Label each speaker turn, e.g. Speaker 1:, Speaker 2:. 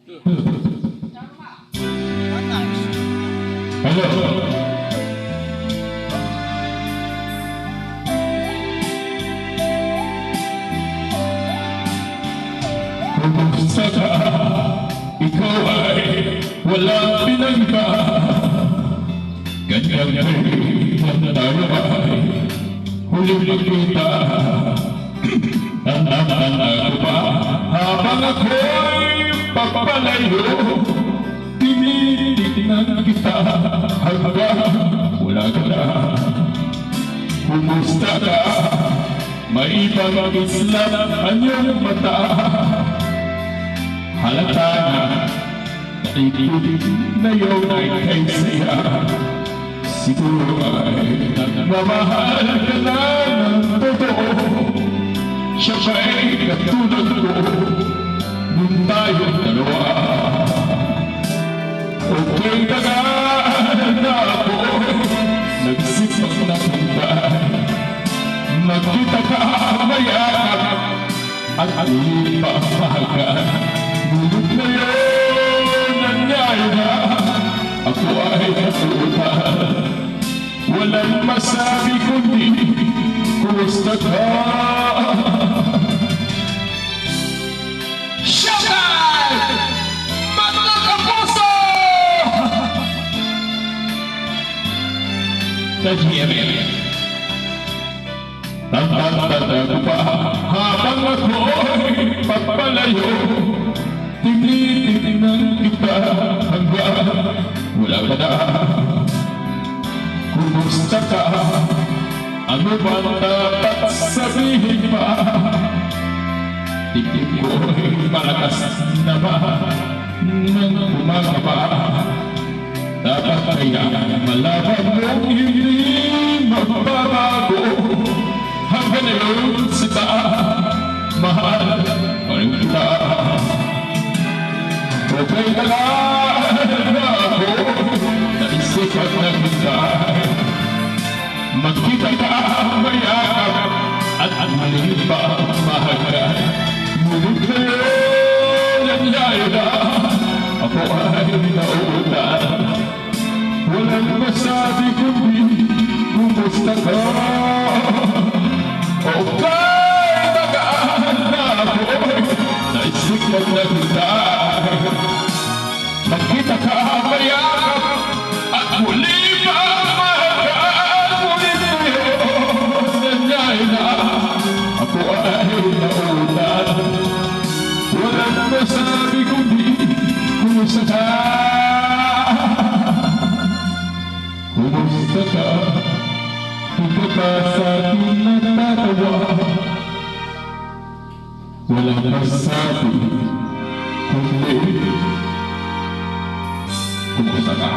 Speaker 1: Hello. Kumusta ka? Ikaw ay walang pinagba. Ganyan na tayo ay huling magkita. Tanda-tanda ko pa habang ako'y papalayo. Tinitignan kita hanggang wala ka na. Kumusta ka? May pag-islam ang iyong mata. Halata na nakikinig na iyong ay kay saya. Siguro ay nagmamahal ka na ng totoo. Siya ba'y katulad ko nung tayong dalawa? Okay na ako, nagsipag na hintay. Magkita ka mayakap at ipapahagan. Ngunit ngayon nangyari na, ako ay natutal. Walang masabi kundi kumusta ka? Showtime! Mga kapuso! Tajiri. Tanda-tanda ko pa habang ako'y papalayo. Tinitignan kita hanggang wala ka na. Kumusta ka? Ano bang dapat sabihin pa? Tingin ko'y malakas naman nang umaga pa. Dapat kaya malaman mong hindi magbabago. Hanggang ngayon sita, mahal pa rin kita. Okay na lang na ako, naisipan na kita. Magkita ka mayakap at maliit pa ang mahagan. Ngunit ngayon nangyari na, ako ay nauutan. Walang masabi kundi kumusta ka? Okay, tagaan na ako, naisipan na kita. Magkita ka mayakap at muli pa ang mahagan. Ngunit ngayon nangyari na, ako ay nauutan. Walang masabi kundi kumusta ka? Kumusta ka? Ito ba sa ating natatawa? Walang masabi kundi kumusta ka?